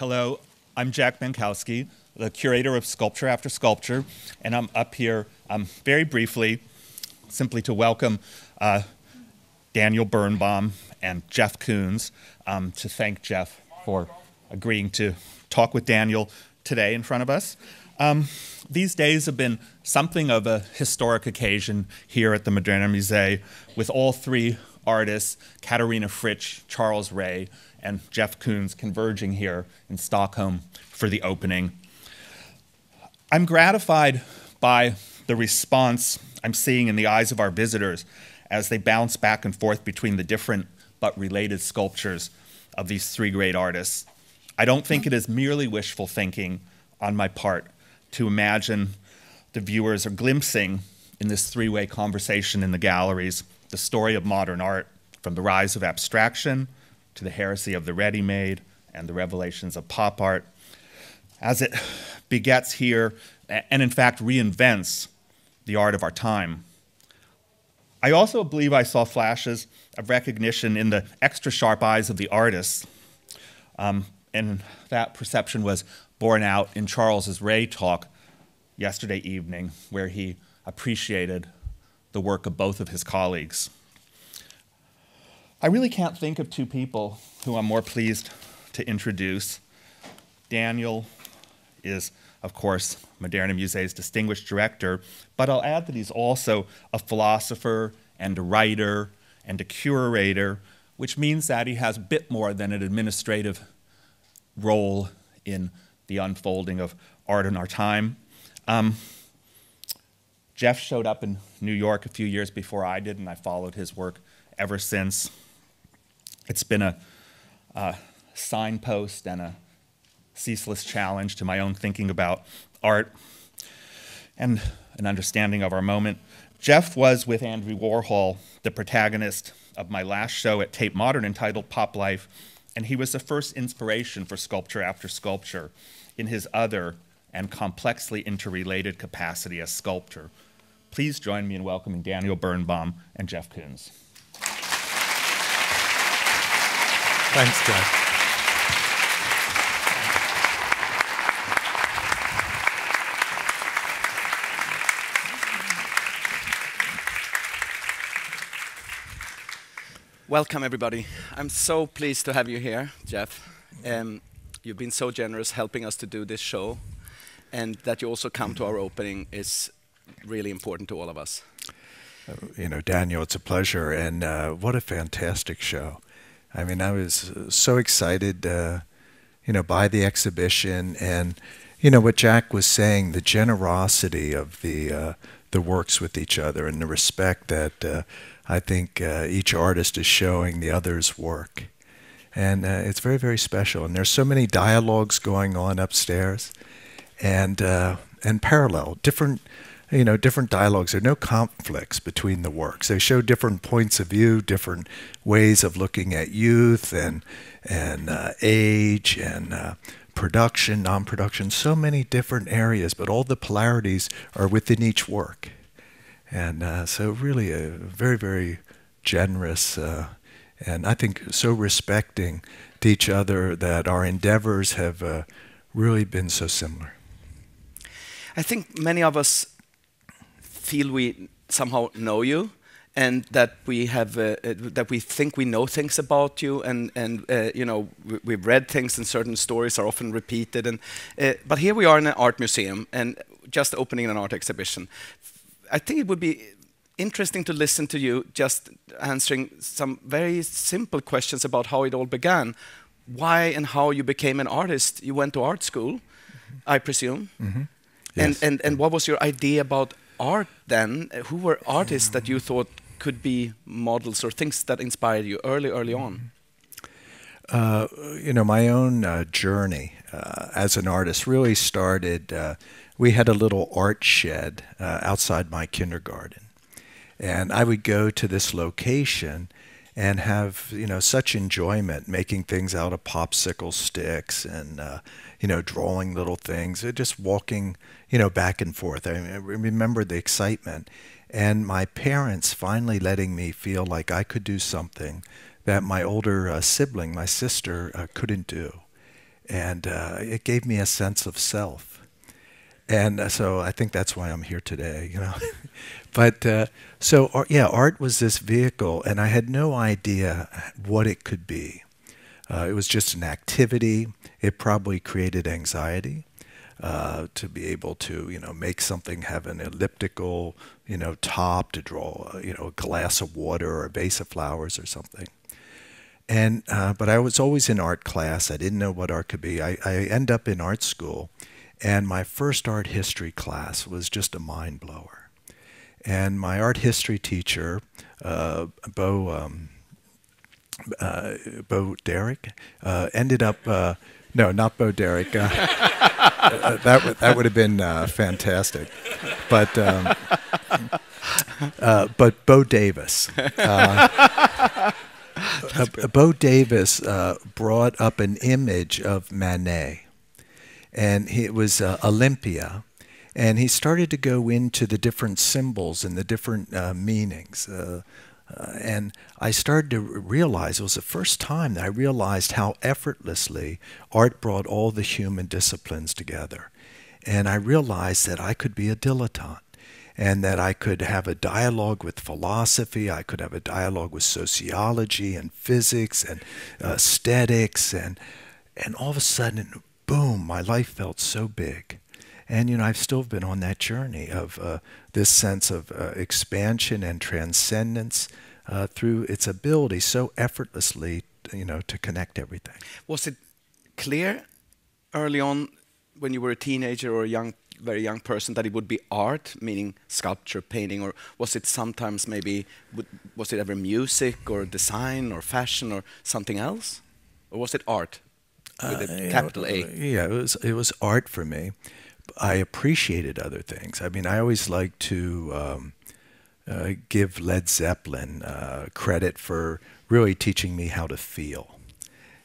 Hello, I'm Jack Bankowski, the curator of Skulptur After Skulpture, and I'm up here very briefly, simply to welcome Daniel Birnbaum and Jeff Koons, to thank Jeff for agreeing to talk with Daniel today in front of us. These days have been something of a historic occasion here at the Moderna Museet, with all three artists, Katarina Fritsch, Charles Ray, and Jeff Koons, converging here in Stockholm for the opening. I'm gratified by the response I'm seeing in the eyes of our visitors as they bounce back and forth between the different but related sculptures of these three great artists. I don't think it is merely wishful thinking on my part to imagine the viewers are glimpsing in this three-way conversation in the galleries the story of modern art, from the rise of abstraction to the heresy of the ready-made and the revelations of pop art, as it begets here and in fact reinvents the art of our time. I also believe I saw flashes of recognition in the extra sharp eyes of the artists, and that perception was borne out in Charles's Ray talk yesterday evening, where he appreciated the work of both of his colleagues. I really can't think of two people who I'm more pleased to introduce. Daniel is, of course, Moderna Museet's distinguished director, but I'll add that he's also a philosopher and a writer and a curator, which means that he has a bit more than an administrative role in the unfolding of art in our time. Jeff showed up in New York a few years before I did, and I followed his work ever since. It's been a signpost and a ceaseless challenge to my own thinking about art and an understanding of our moment. Jeff was, with Andy Warhol, the protagonist of my last show at Tate Modern entitled Pop Life, and he was the first inspiration for Skulptur After Skulpture in his other and complexly interrelated capacity as sculptor. Please join me in welcoming Daniel Birnbaum and Jeff Koons. Thanks, Jack. Welcome, everybody. I'm so pleased to have you here, Jeff. You've been so generous helping us to do this show, and that you also come to our opening is really important to all of us. You know, Daniel, it's a pleasure, and what a fantastic show. I mean, I was so excited, you know, by the exhibition, and you know what Jack was saying, the generosity of the works with each other, and the respect that I think each artist is showing the other's work, and it's very, very special. And there's so many dialogues going on upstairs, and parallel, different dialogues. There are no conflicts between the works. They show different points of view, different ways of looking at youth and age and production, non-production, so many different areas, but all the polarities are within each work. And so really a very, very generous and I think so respecting to each other that our endeavors have really been so similar. I think many of us feel we somehow know you, and that we have that we think we know things about you, and you know, we've read things, and certain stories are often repeated. And but here we are in an art museum and just opening an art exhibition. I think it would be interesting to listen to you just answering some very simple questions about how it all began. Why and how you became an artist? You went to art school, I presume. Mm-hmm. Yes. And what was your idea about art then? Who were artists that you thought could be models or things that inspired you early on? You know, my own journey as an artist really started. We had a little art shed outside my kindergarten, and I would go to this location and have, you know, such enjoyment making things out of popsicle sticks and you know, drawing little things, just walking, you know, back and forth. I remember the excitement, and my parents finally letting me feel like I could do something that my older sibling, my sister, couldn't do. and it gave me a sense of self. And so I think that's why I'm here today, you know. But art was this vehicle, and I had no idea what it could be. It was just an activity. It probably created anxiety to be able to, you know, make something have an elliptical, you know, top to draw, you know, a glass of water or a vase of flowers or something. And but I was always in art class. I didn't know what art could be. I end up in art school, and my first art history class was just a mind blower. And my art history teacher, Bo Derrick, ended up, no, not Bo Derrick. That would have been fantastic, but Bo Davis. Bo Davis brought up an image of Manet, and it was Olympia. And he started to go into the different symbols and the different meanings. And I started to realize, it was the first time that I realized how effortlessly art brought all the human disciplines together. And I realized that I could be a dilettante, and that I could have a dialogue with philosophy, I could have a dialogue with sociology and physics and aesthetics. And all of a sudden, boom, my life felt so big. And, you know, I've still been on that journey of this sense of expansion and transcendence through its ability so effortlessly, you know, to connect everything. Was it clear early on when you were a teenager or a very young person that it would be art, meaning sculpture, painting, or was it sometimes maybe, was it ever music or design or fashion or something else? Or was it art with a capital A? Yeah, it was art for me. I appreciated other things. I mean, I always like to give Led Zeppelin credit for really teaching me how to feel.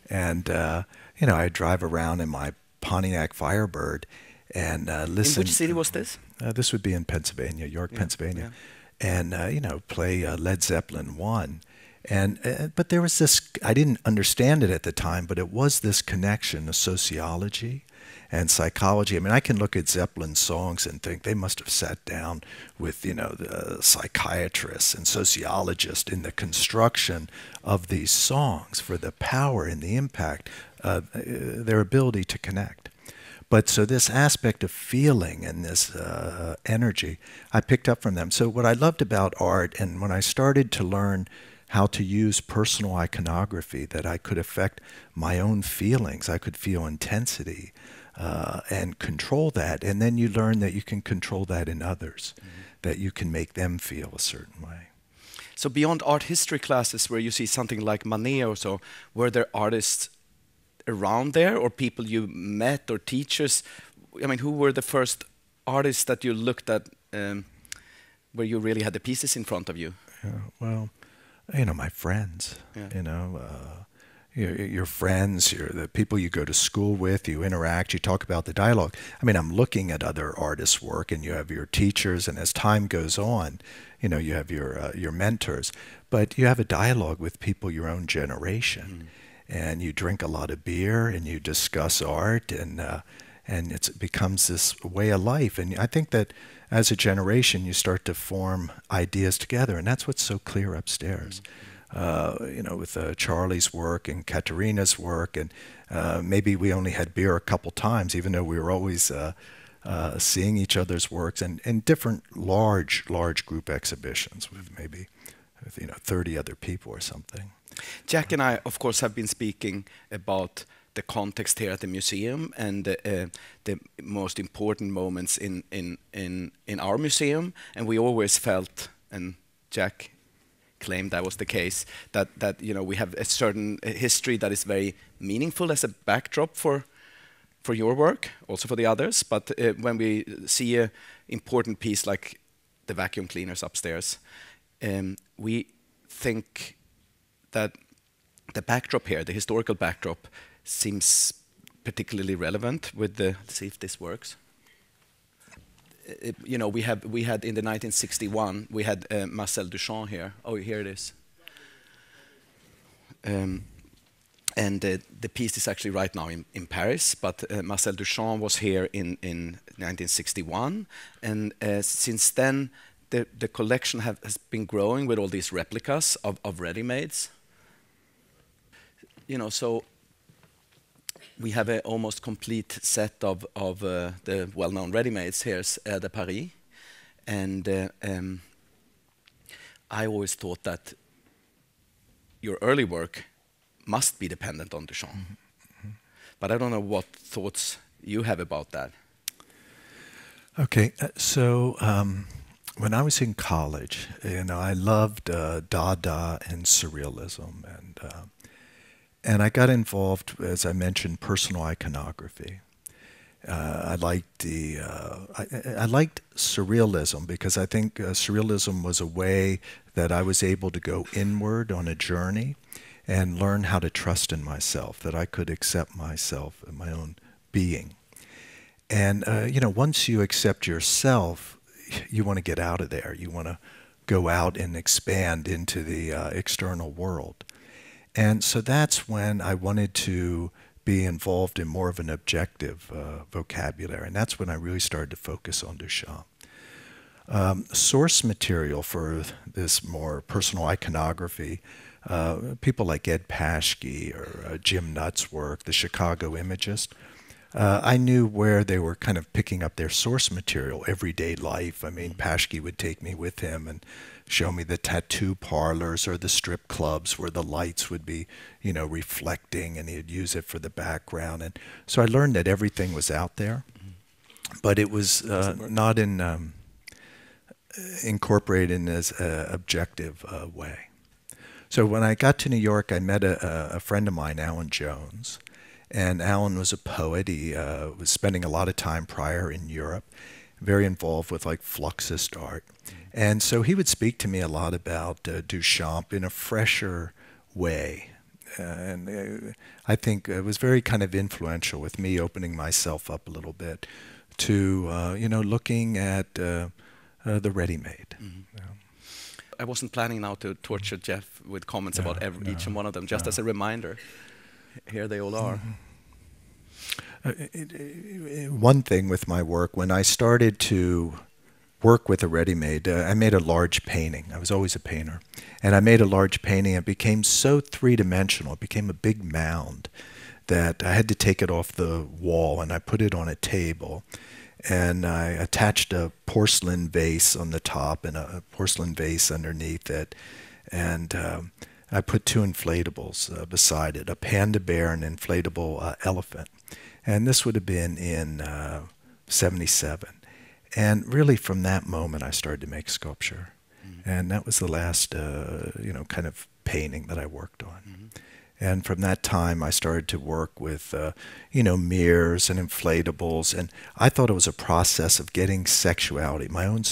And, you know, I drive around in my Pontiac Firebird and listen. In which city was this? This would be in Pennsylvania, York, Pennsylvania. Yeah. And, you know, play Led Zeppelin 1. And but there was this, I didn't understand it at the time, but it was this connection of sociology and psychology. I mean, I can look at Zeppelin songs and think they must have sat down with, you know, the psychiatrists and sociologists in the construction of these songs for the power and the impact, their ability to connect. But so this aspect of feeling and this energy, I picked up from them. So what I loved about art, and when I started to learn how to use personal iconography, that I could affect my own feelings, I could feel intensity, and control that. And then you learn that you can control that in others, that you can make them feel a certain way. So beyond art history classes where you see something like Manet or so, were there artists around there or people you met or teachers? I mean, who were the first artists that you looked at where you really had the pieces in front of you? Well, you know, my friends, you know, your friends, the people you go to school with, you interact, you talk about the dialogue. I mean, I'm looking at other artists' work, and you have your teachers, and as time goes on, you know, you have your mentors, but you have a dialogue with people your own generation, and you drink a lot of beer, and you discuss art, and it becomes this way of life. And I think that as a generation, you start to form ideas together, and that's what's so clear upstairs. You know, with Charlie's work and Katerina's work, and maybe we only had beer a couple times, even though we were always seeing each other's works, and in different large group exhibitions with maybe, you know, 30 other people or something. Jack and I, of course, have been speaking about the context here at the museum and the most important moments in our museum, and we always felt, and Jack claimed that was the case, that you know, we have a certain history that is very meaningful as a backdrop for your work, also for the others. But when we see an important piece like the vacuum cleaners upstairs, we think that the backdrop here, the historical backdrop, seems particularly relevant with the. Let's see if this works. You know, we had in the 1961 we had Marcel Duchamp here. Oh, here it is. And the piece is actually right now in Paris, but Marcel Duchamp was here in 1961, and since then the collection has been growing with all these replicas of ready-mades. You know, so we have an almost complete set of the well-known ready-mades. Here's de Paris, and I always thought that your early work must be dependent on Duchamp. Mm-hmm. But I don't know what thoughts you have about that. Okay, so when I was in college, you know, I loved Dada and Surrealism, and I got involved, as I mentioned, personal iconography. I liked Surrealism because I think Surrealism was a way that I was able to go inward on a journey and learn how to trust in myself, that I could accept myself and my own being. And, you know, once you accept yourself, you want to get out of there. You want to go out and expand into the external world. And so that's when I wanted to be involved in more of an objective vocabulary. And that's when I really started to focus on Duchamp. Source material for this more personal iconography, people like Ed Paschke or Jim Nutt's work, the Chicago Imagist, I knew where they were kind of picking up their source material, everyday life. I mean, Paschke would take me with him and show me the tattoo parlors or the strip clubs where the lights would be, you know, reflecting, and he'd use it for the background. And so I learned that everything was out there, but it was not incorporated in as an objective way. So when I got to New York, I met a friend of mine, Alan Jones. And Alan was a poet. He was spending a lot of time prior in Europe, very involved with like Fluxist art. And so he would speak to me a lot about Duchamp in a fresher way. And I think it was very kind of influential with me opening myself up a little bit to, you know, looking at the ready-made. Mm-hmm. I wasn't planning now to torture Jeff with comments about each and one of them, just as a reminder. Here they all are. One thing with my work, when I started to work with a ready-made, I made a large painting. I was always a painter. And I made a large painting. It became so three-dimensional. It became a big mound that I had to take it off the wall, and I put it on a table. And I attached a porcelain vase on the top and a porcelain vase underneath it. And I put two inflatables beside it, a panda bear and an inflatable elephant. And this would have been in 77. And really from that moment I started to make sculpture. Mm-hmm. And that was the last, you know, kind of painting that I worked on. Mm-hmm. And from that time I started to work with, you know, mirrors and inflatables. And I thought it was a process of getting sexuality, my own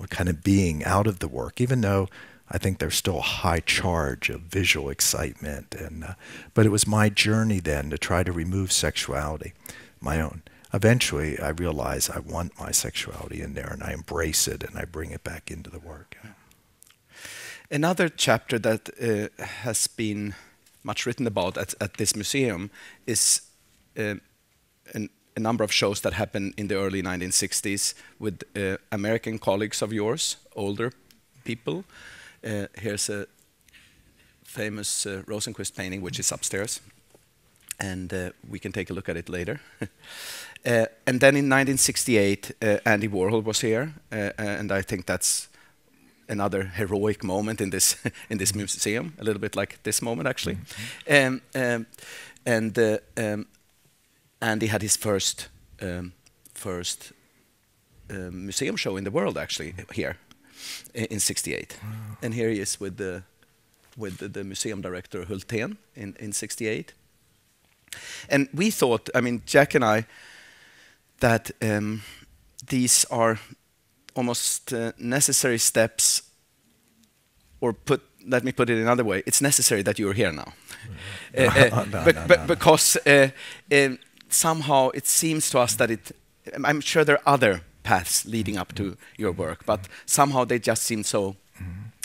kind of being out of the work, even though I think there's still a high charge of visual excitement, and but it was my journey then to try to remove sexuality, my own. Eventually, I realize I want my sexuality in there, and I embrace it, and I bring it back into the work. Another chapter that has been much written about at this museum is a number of shows that happened in the early 1960s with American colleagues of yours, older people. Here's a famous Rosenquist painting, which is upstairs, and we can take a look at it later. And then in 1968, Andy Warhol was here, and I think that's another heroic moment in this in this museum, a little bit like this moment actually. Mm-hmm. Andy had his first museum show in the world actually here. In 68, wow. And here he is with the museum director Hultén in 68. And we thought, I mean, Jack and I, that these are almost necessary steps, or let me put it another way, it's necessary that you're here now. Because somehow it seems to us that I'm sure there are other paths leading up to your work, but somehow they just seem so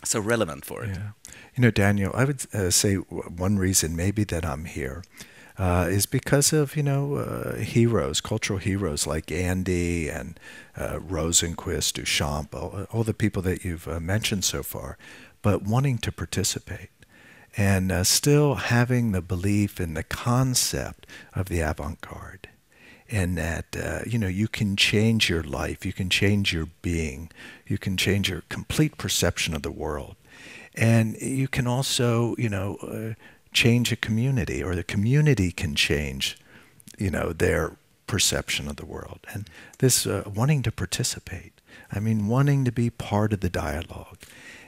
so relevant for it. Yeah. You know, Daniel, I would say one reason maybe that I'm here is because of, you know, heroes, cultural heroes like Andy and Rosenquist, Duchamp, all the people that you've mentioned so far, but wanting to participate and still having the belief in the concept of the avant-garde. And that, you know, you can change your life, you can change your being, you can change your complete perception of the world. And you can also, you know, change a community, or the community can change, you know, their perception of the world. And this wanting to participate, I mean, wanting to be part of the dialogue.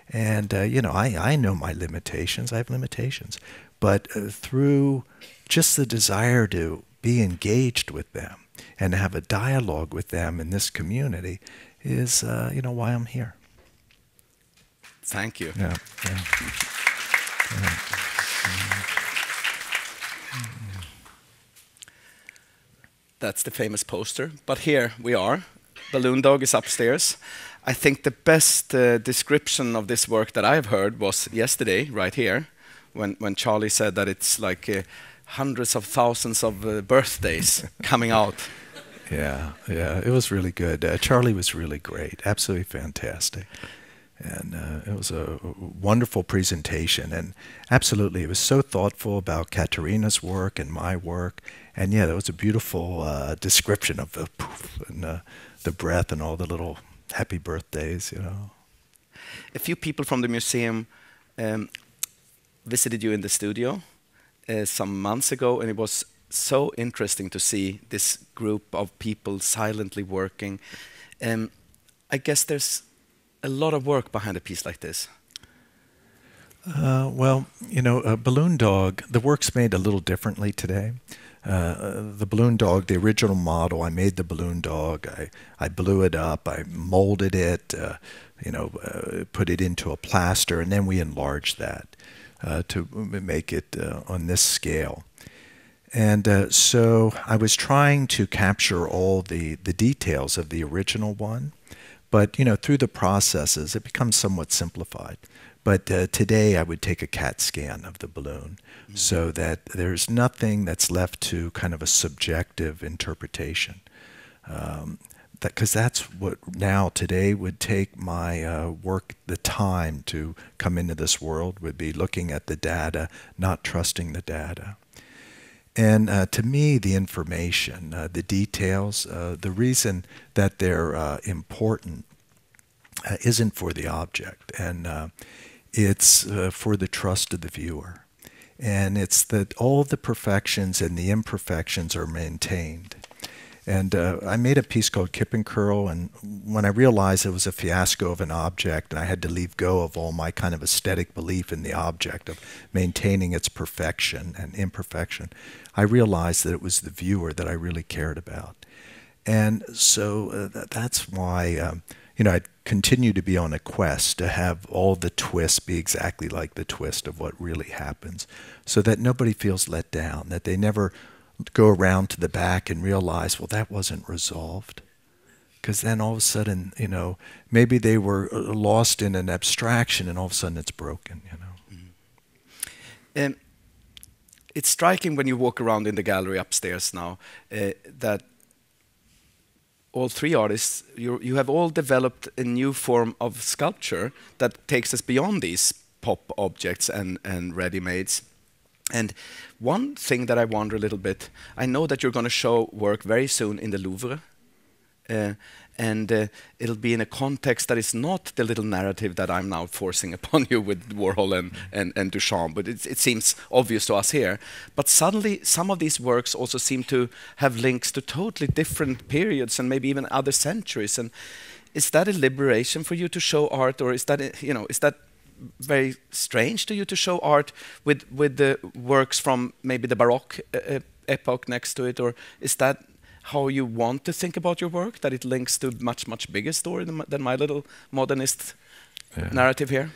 And, you know, I know my limitations, I have limitations. But through just the desire to be engaged with them and have a dialogue with them in this community is, you know, why I'm here. Thank you. Yeah. Yeah. Yeah. That's the famous poster. But here we are. Balloon Dog is upstairs. I think the best description of this work that I've heard was yesterday, right here, when Charlie said that it's like hundreds of thousands of birthdays coming out. Yeah, yeah, it was really good. Charlie was really great, absolutely fantastic. And it was a wonderful presentation, and absolutely, it was so thoughtful about Katarina's work and my work. And yeah, it was a beautiful description of the poof and the breath and all the little happy birthdays, you know. A few people from the museum visited you in the studio some months ago, and it was so interesting to see this group of people silently working. I guess there's a lot of work behind a piece like this. Well, you know, Balloon Dog, the work's made a little differently today. The Balloon Dog, the original model, I made the Balloon Dog, I blew it up, I molded it, you know, put it into a plaster, and then we enlarged that to make it on this scale. And so I was trying to capture all the details of the original one, but, you know, through the processes, it becomes somewhat simplified. But today I would take a CAT scan of the balloon so that there's nothing that's left to kind of a subjective interpretation. Because that's what now today would take my work, the time to come into this world would be looking at the data, not trusting the data. And to me, the information, the details, the reason that they're important isn't for the object, and it's for the trust of the viewer. And it's that all the perfections and the imperfections are maintained. And I made a piece called Kip and Curl, and when I realized it was a fiasco of an object, and I had to leave go of all my kind of aesthetic belief in the object of maintaining its perfection and imperfection, I realized that it was the viewer that I really cared about. And so that's why, you know, I'd continue to be on a quest to have all the twists be exactly like the twist of what really happens, so that nobody feels let down, that they never go around to the back and realize, well, that wasn't resolved. Because then all of a sudden, you know, maybe they were lost in an abstraction and all of a sudden it's broken, you know. Mm-hmm. It's striking when you walk around in the gallery upstairs now that all three artists, you have all developed a new form of sculpture that takes us beyond these pop objects and ready-mades. And one thing that I wonder a little bit, I know that you're going to show work very soon in the Louvre, and it'll be in a context that is not the little narrative that I'm now forcing upon you with Warhol and Duchamp, but it seems obvious to us here. But suddenly, some of these works also seem to have links to totally different periods and maybe even other centuries. And is that a liberation for you to show art, or is that, you know, is that very strange to you to show art with the works from maybe the Baroque epoch next to it, or is that how you want to think about your work, that it links to much, much bigger story than my little modernist narrative here?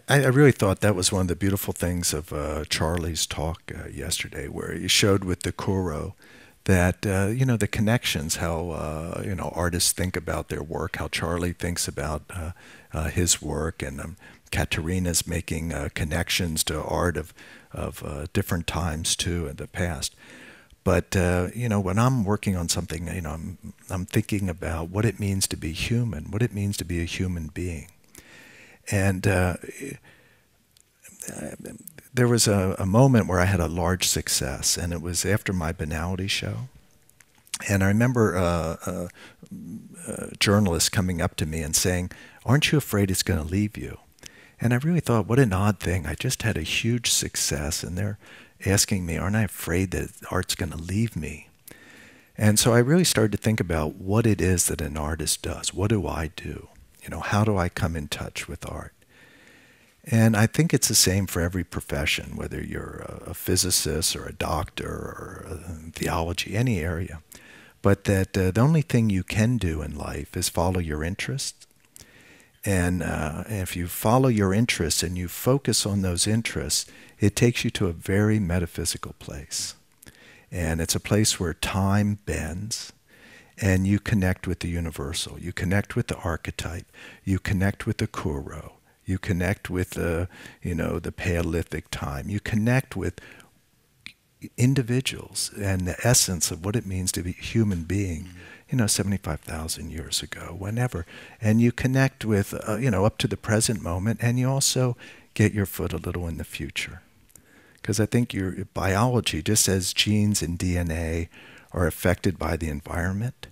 I really thought that was one of the beautiful things of Charlie's talk yesterday, where he showed with the Kuro that, you know, the connections, how, you know, artists think about their work, how Charlie thinks about his work, and Katerina's making connections to art of different times too in the past. But you know, when I'm working on something, you know, I'm thinking about what it means to be human, what it means to be a human being. And there was a moment where I had a large success, and it was after my banality show. And I remember a journalist coming up to me and saying, "Aren't you afraid it's going to leave you?" And I really thought, what an odd thing. I just had a huge success, and they're asking me, aren't I afraid that art's going to leave me? And so I really started to think about what it is that an artist does. What do I do? You know, how do I come in touch with art? And I think it's the same for every profession, whether you're a physicist or a doctor or theology, any area. But that the only thing you can do in life is follow your interests. And if you follow your interests and you focus on those interests, it takes you to a very metaphysical place. And it's a place where time bends, and you connect with the universal. You connect with the archetype. You connect with the Kuro. You connect with the, you know, the Paleolithic time. You connect with individuals and the essence of what it means to be a human being. You know, 75,000 years ago, whenever. And you connect with, you know, up to the present moment, and you also get your foot a little in the future. Because I think your biology, just as genes and DNA are affected by the environment,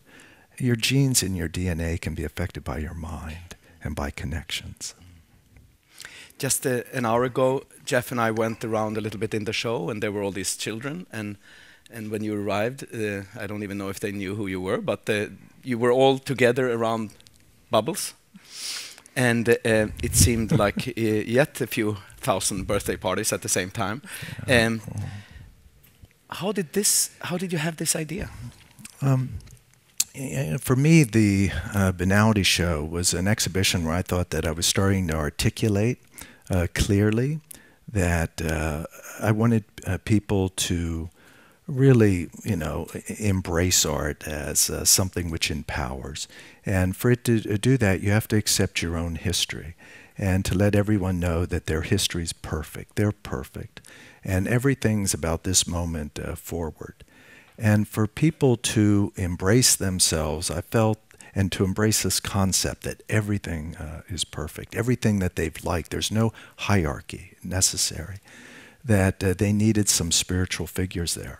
your genes and your DNA can be affected by your mind and by connections. Just an hour ago, Jeff and I went around a little bit in the show, and there were all these children, and when you arrived, I don't even know if they knew who you were, but you were all together around bubbles. And it seemed like yet a few thousand birthday parties at the same time. How did you have this idea? For me, the Banality Show was an exhibition where I thought that I was starting to articulate clearly that I wanted people to really, you know, embrace art as something which empowers. And for it to do that, you have to accept your own history and to let everyone know that their history's perfect. They're perfect. And everything's about this moment forward. And for people to embrace themselves, I felt, and to embrace this concept that everything is perfect, everything that they've liked, there's no hierarchy necessary, that they needed some spiritual figures there.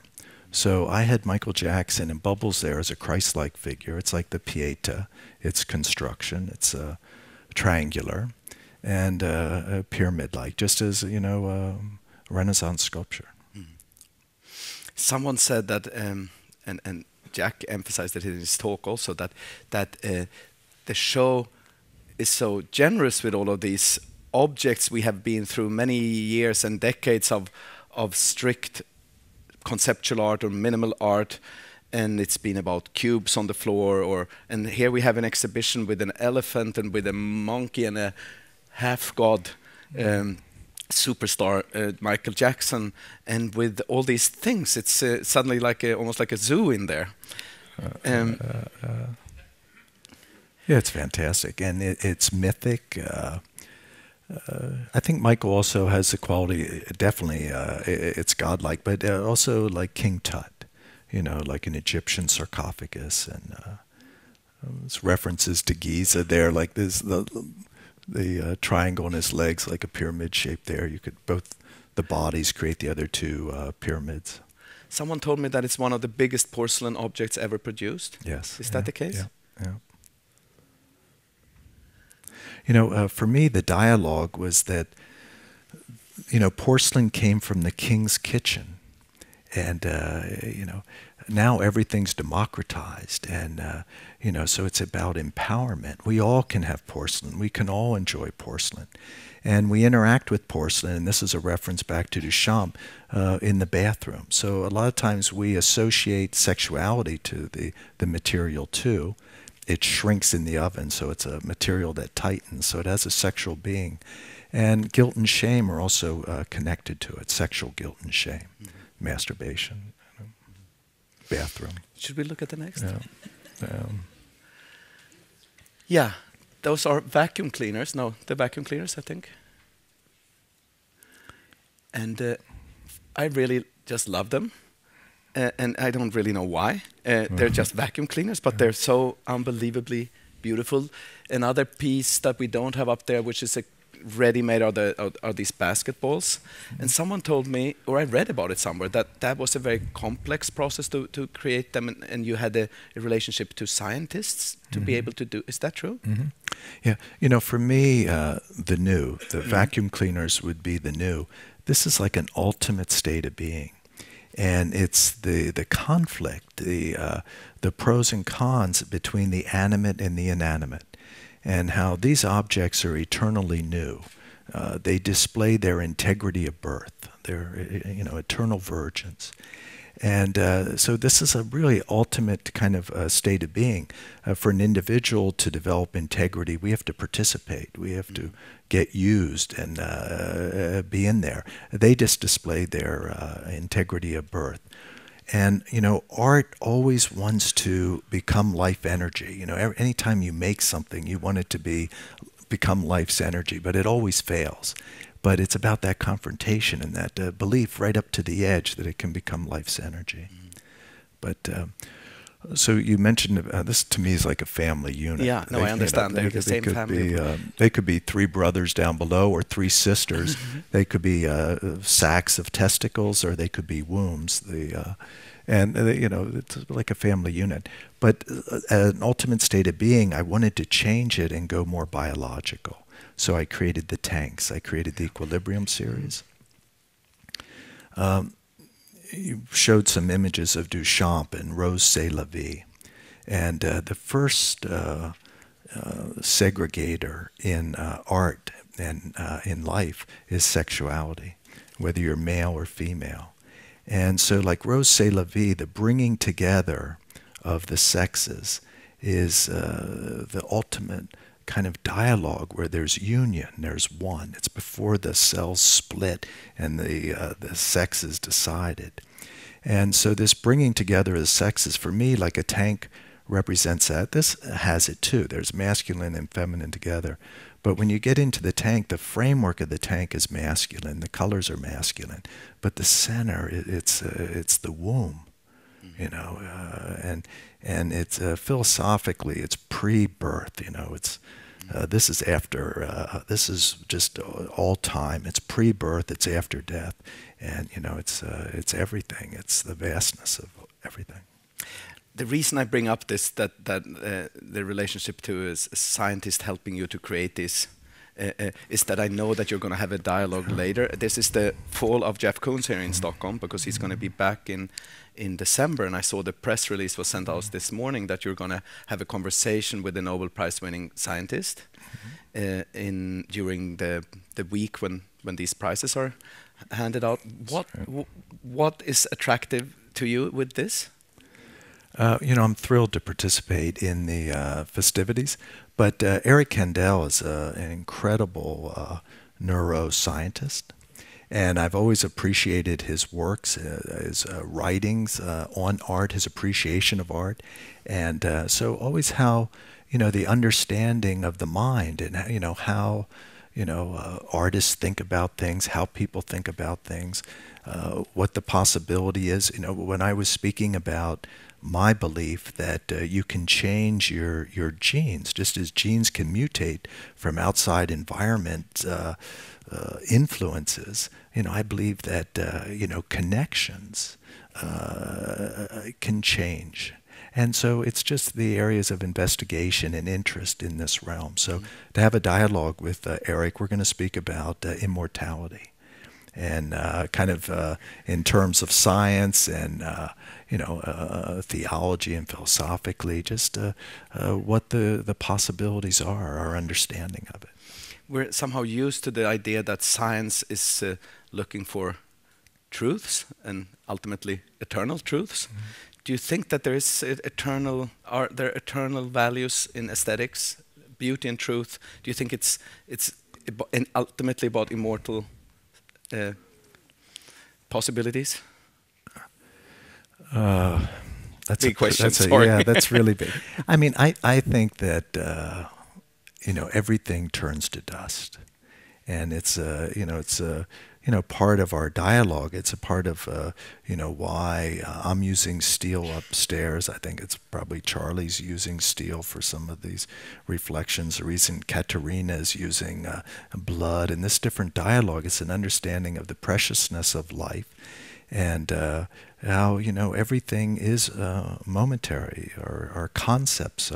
So I had Michael Jackson and Bubbles there as a Christ-like figure. It's like the Pieta. It's construction. It's triangular and pyramid-like, just as, you know, Renaissance sculpture. Someone said that, and Jack emphasized it in his talk also, that the show is so generous with all of these objects. We have been through many years and decades of strict conceptual art or minimal art, and it's been about cubes on the floor, and here we have an exhibition with an elephant and with a monkey and a half-god superstar, Michael Jackson, and with all these things, it's suddenly like almost like a zoo in there. Yeah, it's fantastic, and it's mythic. I think Michael also has the quality, definitely, it's godlike, but also like King Tut, you know, like an Egyptian sarcophagus, and there's references to Giza there, like this, the triangle on his legs, like a pyramid shape there. You could, both the bodies create the other two pyramids. Someone told me that it's one of the biggest porcelain objects ever produced. Yes. Is that the case? Yeah, yeah. You know, for me, the dialogue was that, you know, porcelain came from the king's kitchen. And, you know, now everything's democratized. And, you know, so it's about empowerment. We all can have porcelain. We can all enjoy porcelain. And we interact with porcelain, and this is a reference back to Duchamp, in the bathroom. So a lot of times we associate sexuality to the material too. It shrinks in the oven, so it's a material that tightens, so it has a sexual being. And guilt and shame are also connected to it, sexual guilt and shame, masturbation. bathroom. Should we look at the next? Yeah. Yeah, those are vacuum cleaners. No, the vacuum cleaners, I think. And I really just love them. And I don't really know why. They're just vacuum cleaners, but they're so unbelievably beautiful. Another piece that we don't have up there, which is a ready-made, are these basketballs. And someone told me, or I read about it somewhere, that was a very complex process to create them, and you had a relationship to scientists to be able to do. Is that true? Yeah, you know, for me, the vacuum cleaners would be the new. This is like an ultimate state of being. And it's the conflict, the pros and cons between the animate and the inanimate, and how these objects are eternally new. They display their integrity of birth. They're, you know, eternal virgins. And so this is a really ultimate kind of state of being. For an individual to develop integrity, we have to participate. We have to get used and be in there. They just display their integrity of birth. And, you know, art always wants to become life energy. You know, anytime you make something, you want it to become life's energy, but it always fails. But it's about that confrontation and that belief right up to the edge that it can become life's energy. But so you mentioned this to me is like a family unit. Yeah, no, I understand. They're the same family. They could be three brothers down below or three sisters. They could be sacks of testicles, or they could be wombs. You know, it's like a family unit. But an ultimate state of being, I wanted to change it and go more biological. So I created the tanks. I created the Equilibrium series. You showed some images of Duchamp and Rose C'est la vie. And the first segregator in art and in life is sexuality, whether you're male or female. And so like Rose C'est la vie, the bringing together of the sexes is the ultimate kind of dialogue where there's union, there's one. It's before the cells split and the sex is decided. And so this bringing together of the sexes, for me, like a tank represents that. This has it too. There's masculine and feminine together. But when you get into the tank, the framework of the tank is masculine. The colors are masculine. But the center, it's the womb, you know, and it's philosophically, it's pre-birth, you know, it's this is after, this is just all time. It's pre-birth, it's after death, and you know, it's everything. It's the vastness of everything. The reason I bring up this, that the relationship to a scientist helping you to create this, is that I know that you're going to have a dialogue later. This is the fall of Jeff Koons here in Stockholm, because he's going to be back in December, and I saw the press release was sent out this morning that you're going to have a conversation with the Nobel Prize-winning scientist during the week when these prizes are handed out. What is attractive to you with this? You know, I'm thrilled to participate in the festivities, but Eric Kandel is an incredible neuroscientist, and I've always appreciated his works, his writings on art, his appreciation of art, and so always how, you know, the understanding of the mind and, you know, how, you know, artists think about things, how people think about things, what the possibility is. You know, when I was speaking about my belief that you can change your genes, just as genes can mutate from outside environment influences. You know, I believe that you know, connections can change, and so it's just the areas of investigation and interest in this realm. So to have a dialogue with Eric, we're going to speak about immortality. And kind of in terms of science and you know, theology and philosophically, just what the possibilities are, our understanding of it. We're somehow used to the idea that science is looking for truths and ultimately eternal truths. Do you think that there is are there eternal values in aesthetics, beauty and truth? Do you think it's ultimately about immortal possibilities? That's big question. yeah, that's really big. I mean, I think that everything turns to dust, and it's part of our dialogue. It's a part of why I'm using steel upstairs. I think it's probably Charlie's using steel for some of these reflections. The reason Katerina is using blood, and this different dialogue is an understanding of the preciousness of life, and how everything is momentary. Our concepts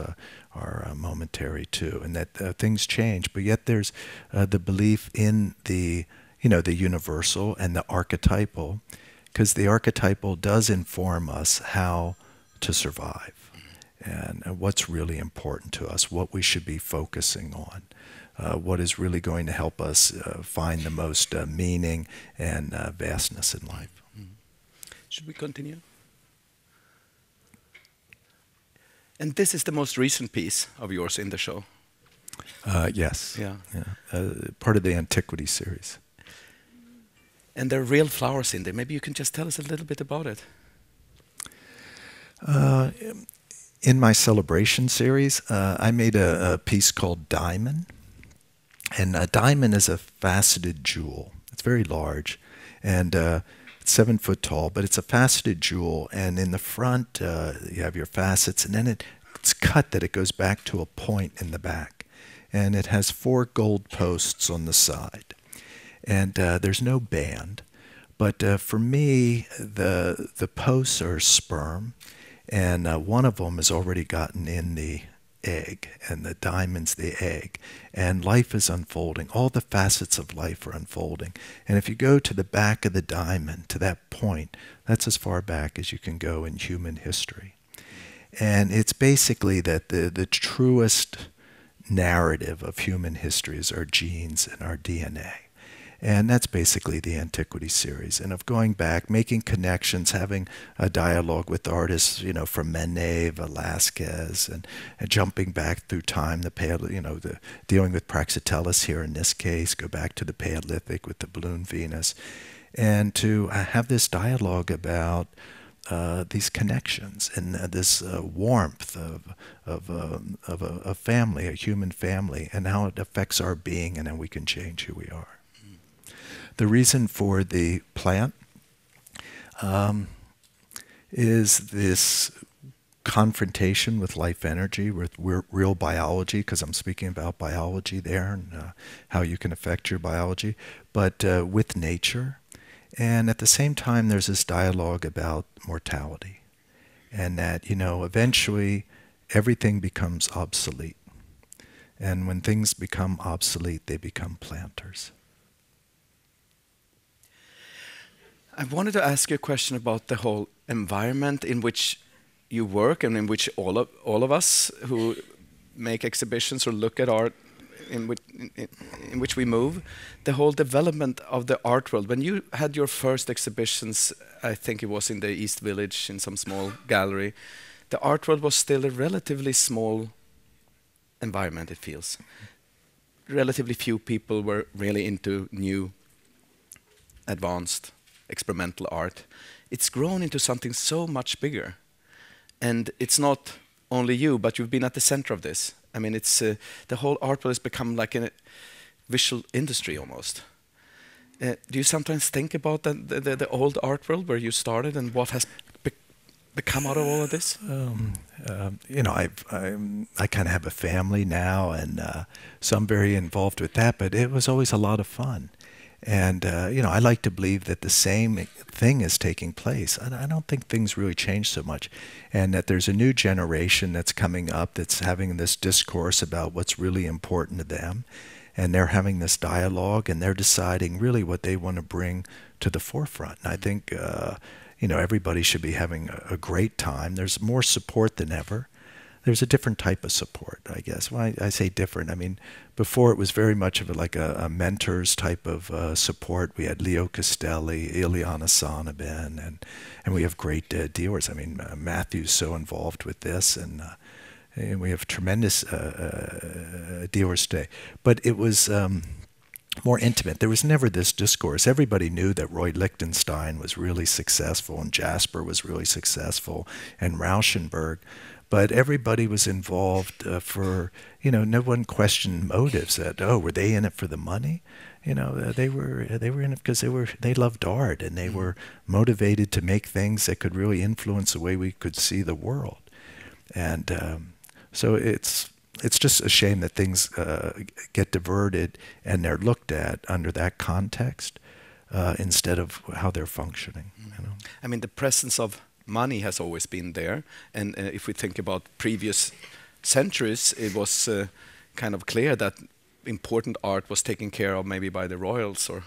are momentary too, and that things change. But yet there's the belief in the universal and the archetypal, because the archetypal does inform us how to survive and what's really important to us, what we should be focusing on, what is really going to help us find the most meaning and vastness in life. Should we continue? And this is the most recent piece of yours in the show. Yes. Yeah. Part of the Antiquity series. And there are real flowers in there. Maybe you can just tell us a little bit about it. In my celebration series, I made a piece called Diamond. And a diamond is a faceted jewel. It's very large. And it's 7 foot tall, but it's a faceted jewel. And in the front, you have your facets. And then it's cut that it goes back to a point in the back. And it has 4 gold posts on the side. And there's no band, but for me, the posts are sperm, and one of them has already gotten in the egg, and the diamond's the egg, and life is unfolding. All the facets of life are unfolding, and if you go to the back of the diamond, to that point, that's as far back as you can go in human history. And it's basically that the truest narrative of human history is our genes and our DNA. And that's basically the Antiquity series, and of going back, making connections, having a dialogue with artists, from Manet, Velázquez, and jumping back through time, dealing with Praxiteles here in this case, go back to the Paleolithic with the balloon Venus, and to have this dialogue about these connections and this warmth of a family, a human family, and how it affects our being and how we can change who we are. The reason for the plant is this confrontation with life energy, with real biology, because I'm speaking about biology there and how you can affect your biology, but with nature. And at the same time, there's this dialogue about mortality, and that, eventually everything becomes obsolete. And when things become obsolete, they become planters. I wanted to ask you a question about the whole environment in which you work and in which all of us who make exhibitions or look at art, in which we move, the whole development of the art world. When you had your first exhibitions, I think it was in the East Village in some small gallery, the art world was still a relatively small environment, it feels. Relatively few people were really into new, advanced, experimental art. It's grown into something so much bigger. And it's not only you, but you've been at the center of this. I mean, it's the whole art world has become like a visual industry almost. Do you sometimes think about the old art world where you started and what has become out of all of this? I kind of have a family now, and so I'm very involved with that, but it was always a lot of fun. And, I like to believe that the same thing is taking place. I don't think things really change so much. And that there's a new generation that's coming up that's having this discourse about what's really important to them. And they're having this dialogue, and they're deciding really what they want to bring to the forefront. And I think, everybody should be having a great time. There's more support than ever. There's a different type of support, I guess. When I say different, I mean, before it was very much of a mentor's type of support. We had Leo Castelli, Ileana Sonnabend, and we have great dealers. I mean, Matthew's so involved with this, and we have tremendous dealers today. But it was more intimate. There was never this discourse. Everybody knew that Roy Lichtenstein was really successful and Jasper was really successful and Rauschenberg, but everybody was involved for, no one questioned motives that, were they in it for the money? They were in it because they loved art and they were motivated to make things that could really influence the way we could see the world. And so it's just a shame that things get diverted and they're looked at under that context instead of how they're functioning. I mean, the presence of money has always been there, and if we think about previous centuries, it was kind of clear that important art was taken care of maybe by the royals. Or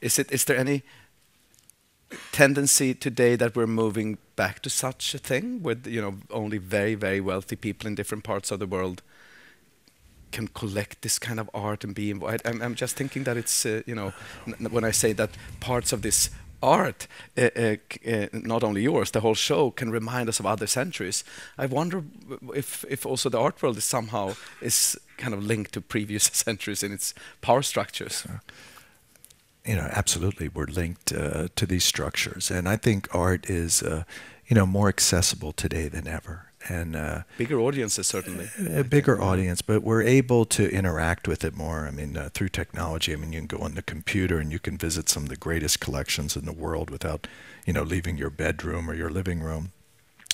is there any tendency today that we're moving back to such a thing, with only very, very wealthy people in different parts of the world can collect this kind of art and be involved? I'm just thinking that it's when I say that parts of this art, not only yours, the whole show can remind us of other centuries. I wonder if also the art world is somehow kind of linked to previous centuries in its power structures. Absolutely, we're linked to these structures, and I think art is, more accessible today than ever. And bigger audiences, certainly. A bigger audience, but we're able to interact with it more. I mean, through technology. I mean, you can go on the computer and you can visit some of the greatest collections in the world without, leaving your bedroom or your living room.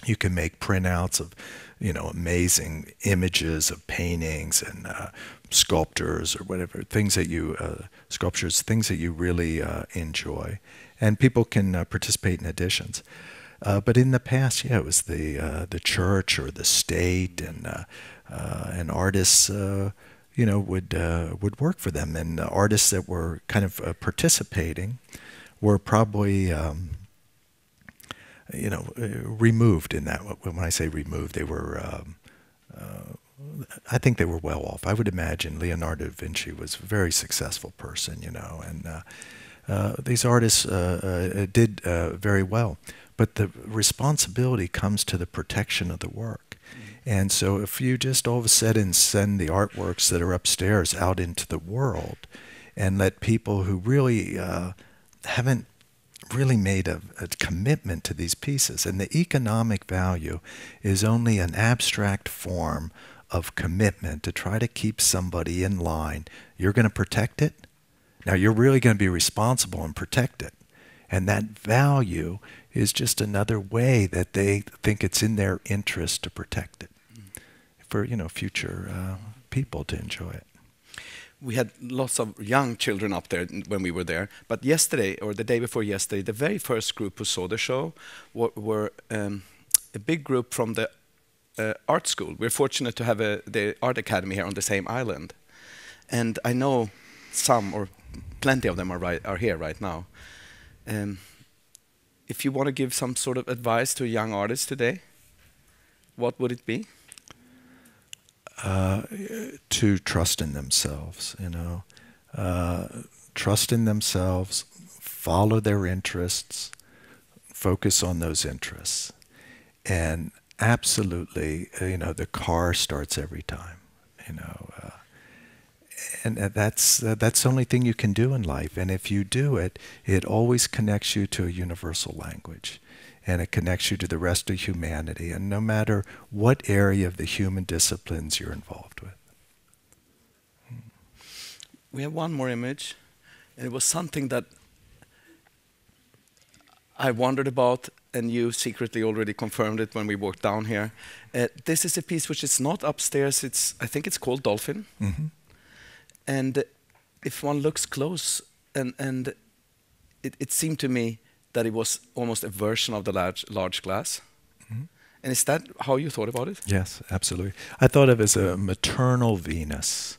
You can make printouts of, amazing images of paintings and sculptures or whatever, things that you, sculptures, things that you really enjoy. And people can participate in editions. But in the past, it was the church or the state, and artists, would work for them. And artists that were kind of participating were probably, removed in that. When I say removed, they were, I think they were well off. I would imagine Leonardo da Vinci was a very successful person, and these artists did very well. But the responsibility comes to the protection of the work. And so if you just all of a sudden send the artworks that are upstairs out into the world and let people who really haven't really made a commitment to these pieces, and the economic value is only an abstract form of commitment to try to keep somebody in line. You're going to protect it? Now you're really going to be responsible and protect it. And that value is just another way that they think it's in their interest to protect it for, future people to enjoy it. We had lots of young children up there when we were there, but yesterday, or the day before yesterday, the very first group who saw the show were a big group from the art school. We're fortunate to have the art academy here on the same island, and I know some, or plenty of them are here right now. If you want to give some sort of advice to a young artist today, what would it be? To trust in themselves, trust in themselves, follow their interests, focus on those interests. And absolutely, the car starts every time, and that's the only thing you can do in life. And if you do it, it always connects you to a universal language, and it connects you to the rest of humanity, and no matter what area of the human disciplines you're involved with. We have one more image, and it was something that I wondered about, and you secretly already confirmed it when we walked down here. This is a piece which is not upstairs. I think it's called Dolphin. Mm-hmm. And if one looks close, and it seemed to me that it was almost a version of the large glass. Mm-hmm. And is that how you thought about it? Yes, absolutely. I thought of it as a maternal Venus.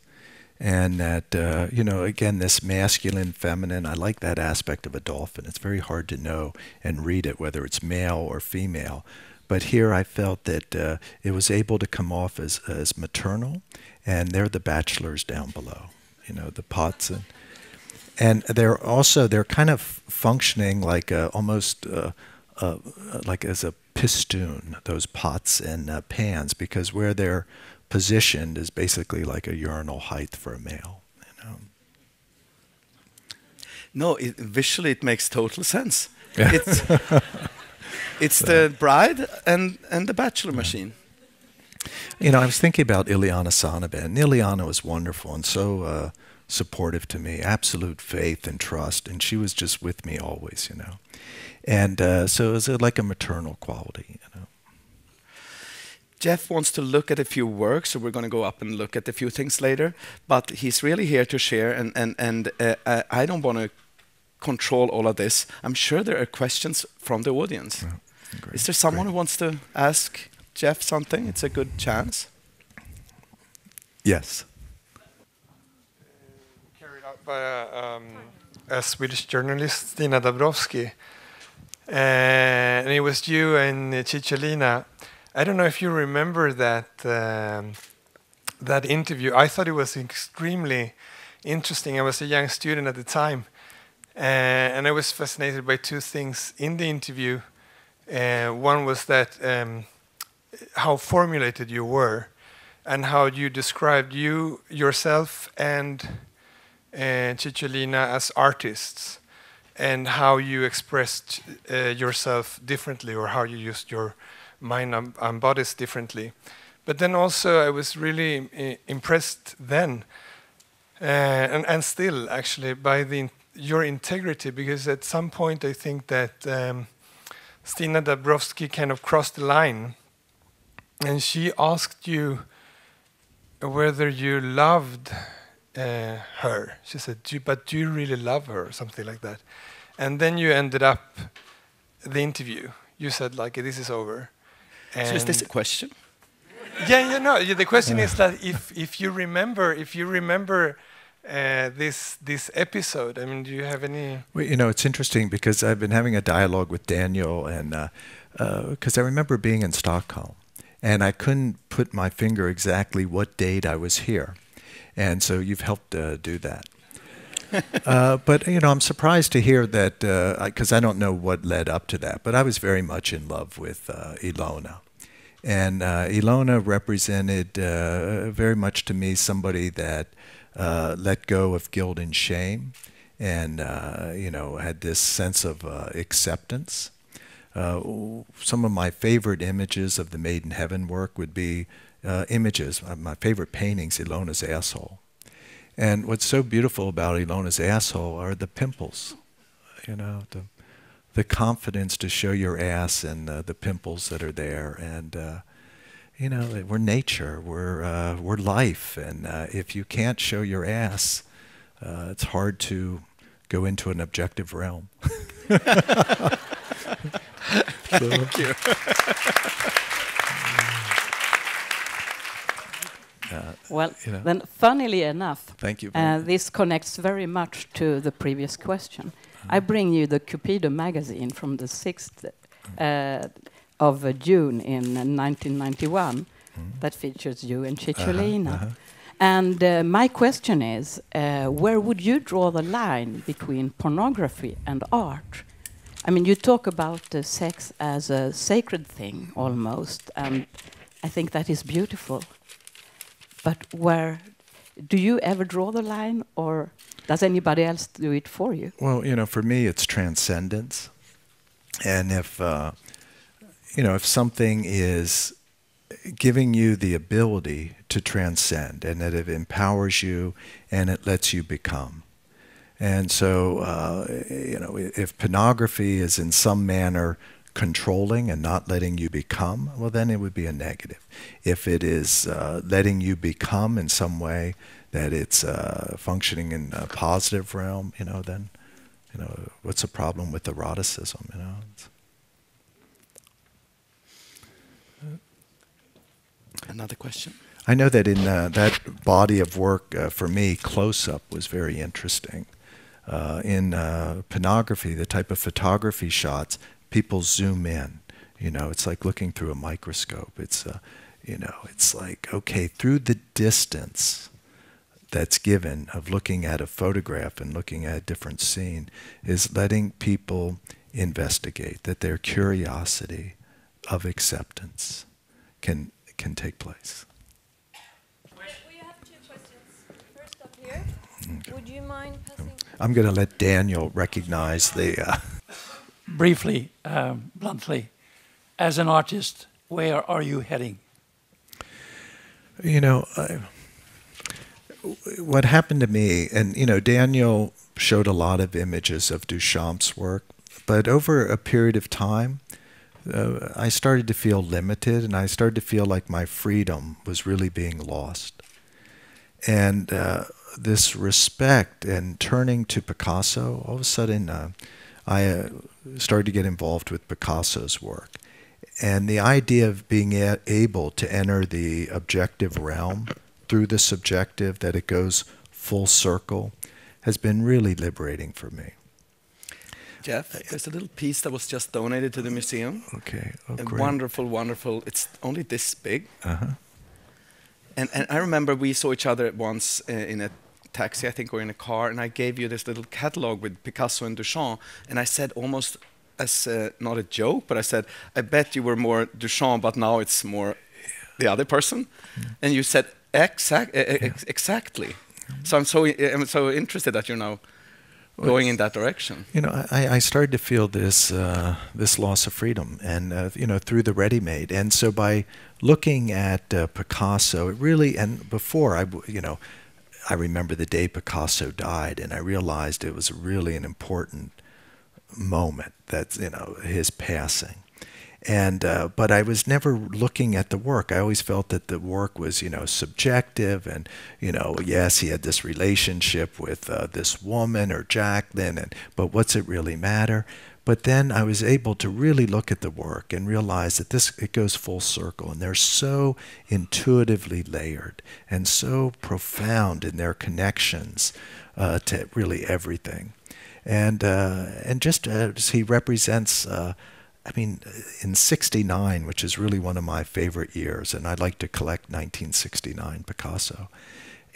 And that, again, this masculine, feminine, I like that aspect of a dolphin. It's very hard to know and read it, whether it's male or female. But here I felt that it was able to come off as maternal, and they're the bachelors down below, the pots. And they're kind of functioning like almost like as a pistoon, those pots and pans, because where they're positioned is basically like a urinal height for a male. No, visually it makes total sense. Yeah. It's the bride and the bachelor machine. You know, I was thinking about Ileana Sonnabend. And Ileana was wonderful and so supportive to me, absolute faith and trust, and she was just with me always, you know. And so it was like a maternal quality, you know. Jeff wants to look at a few works, so we're going to go up and look at a few things later. But he's really here to share, and I don't want to control all of this. I'm sure there are questions from the audience. Oh, great, is there someone great. who wants to ask Jeff something? It's a good chance. Yes. Carried out by a Swedish journalist, Stina Dabrowski. And it was you and Cicciolina. I don't know if you remember that interview. I thought it was extremely interesting. I was a young student at the time, and I was fascinated by two things in the interview. One was that how formulated you were, and how you described yourself and Cicciolina as artists, and how you expressed yourself differently, or how you used your mind and bodies differently. But then also I was really impressed then, and still actually, by your integrity, because at some point I think that Stina Dabrowski kind of crossed the line, and she asked you whether you loved her. She said, but do you really love her, or something like that. And then you ended up the interview. You said, like, this is over. So is this a question? Yeah, you know, the question is that if you remember this episode, I mean, do you have any? Well, you know, it's interesting because I've been having a dialogue with Daniel, and because I remember being in Stockholm, and I couldn't put my finger exactly what date I was here, and so you've helped do that. But you know, I'm surprised to hear that because I don't know what led up to that. But I was very much in love with Ilona, and Ilona represented very much to me somebody that let go of guilt and shame, and you know, had this sense of acceptance. Some of my favorite images of the Made in Heaven work would be images. My favorite paintings, Ilona's asshole. And what's so beautiful about Ilona's asshole are the pimples, you know, the confidence to show your ass and the pimples that are there. And, you know, we're nature, we're life. And if you can't show your ass, it's hard to go into an objective realm. Thank you. Well, you know. then, funnily enough, Thank you. this connects very much to the previous question. I bring you the Cupido magazine from the 6th of June in 1991 that features you and Cicciolina. And my question is, where would you draw the line between pornography and art? I mean, you talk about sex as a sacred thing, almost, and I think that is beautiful. But where do you ever draw the line, or does anybody else do it for you? Well, you know, for me, it's transcendence. And if, you know, if something is giving you the ability to transcend, and that it empowers you and it lets you become. And so, you know, if pornography is in some manner controlling and not letting you become, well, then it would be a negative. If it is letting you become in some way, that it's functioning in a positive realm, you know, then, you know, what's the problem with eroticism, you know? Another question? I know that in that body of work, for me, close-up was very interesting. In pornography, the type of photography shots, people zoom in. You know, it's like looking through a microscope. It's, you know, it's like, okay, through the distance that's given of looking at a photograph and looking at a different scene is letting people investigate, that their curiosity of acceptance can take place. We have two questions. First up here. Would you mind passing? I'm going to let Daniel recognize the... Briefly, bluntly, as an artist, where are you heading? You know, what happened to me, and, you know, Daniel showed a lot of images of Duchamp's work, but over a period of time, I started to feel limited, and I started to feel like my freedom was really being lost. And this respect and turning to Picasso, all of a sudden I started to get involved with Picasso's work. And the idea of being able to enter the objective realm through the subjective, that it goes full circle, has been really liberating for me. Jeff, there's a little piece that was just donated to the museum. Okay, oh, A great. wonderful, wonderful. It's only this big. Uh-huh. And I remember we saw each other once in a taxi, I think, or in a car, and I gave you this little catalog with Picasso and Duchamp, and I said almost as not a joke, but I said, I bet you were more Duchamp, but now it's more the other person. And you said exactly. So I'm so interested that you're now going in that direction. You know, I started to feel this this loss of freedom, and you know, through the ready-made. And so by looking at Picasso, it really, and before you know, I remember the day Picasso died, and I realized it was really an important moment, that, you know, his passing. And but I was never looking at the work. I always felt that the work was, you know, subjective, and, you know, yes, he had this relationship with this woman or Jacqueline, but what's it really matter? But then I was able to really look at the work and realize that it goes full circle, and they're so intuitively layered and so profound in their connections to really everything. And just as he represents, I mean, in '69, which is really one of my favorite years, and I'd like to collect 1969 Picasso,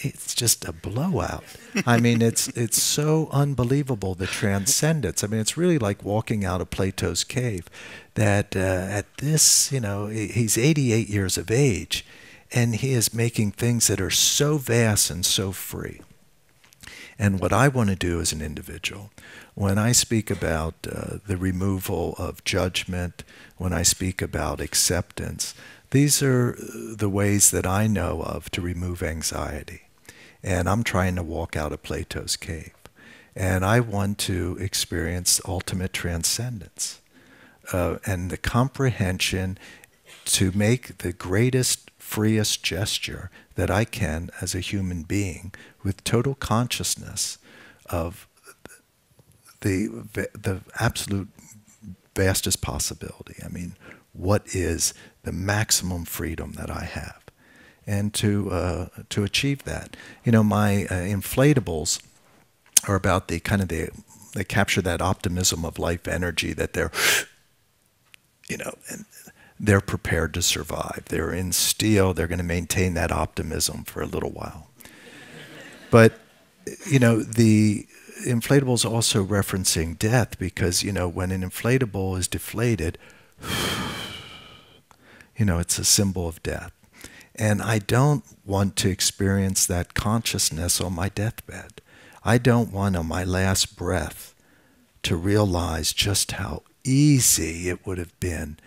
it's just a blowout. I mean, it's so unbelievable, the transcendence. I mean, it's really like walking out of Plato's cave, that at this, you know, he's 88 years of age, and he is making things that are so vast and so free. And what I want to do as an individual, when I speak about the removal of judgment, when I speak about acceptance, these are the ways that I know of to remove anxiety. And I'm trying to walk out of Plato's cave. And I want to experience ultimate transcendence and the comprehension to make the greatest, freest gesture that I can as a human being, with total consciousness of the absolute vastest possibility. I mean, what is the maximum freedom that I have? And to achieve that, you know, my inflatables are about they capture that optimism of life energy, that they're, you know, and they're prepared to survive. They're in steel. They're going to maintain that optimism for a little while. But, you know, the inflatable is also referencing death, because, you know, when an inflatable is deflated, you know, it's a symbol of death. And I don't want to experience that consciousness on my deathbed. I don't want, on my last breath, to realize just how easy it would have been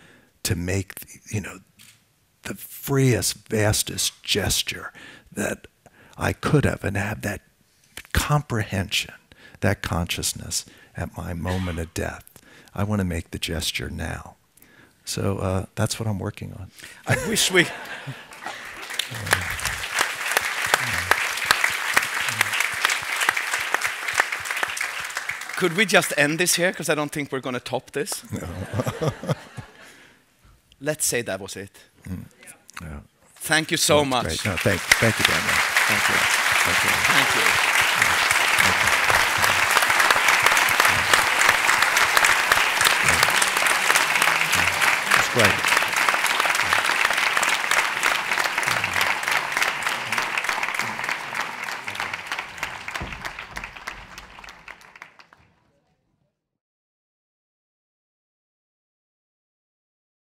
to make, you know, the freest, vastest gesture that I could have, and have that comprehension, that consciousness at my moment of death. I want to make the gesture now. So that's what I'm working on. I wish we... Could we just end this here? Because I don't think we're going to top this. No. Let's say that was it. Yeah. Thank you so much. Great. No, thank you, Daniel. Thank you. Thank you. Thank you. It's great.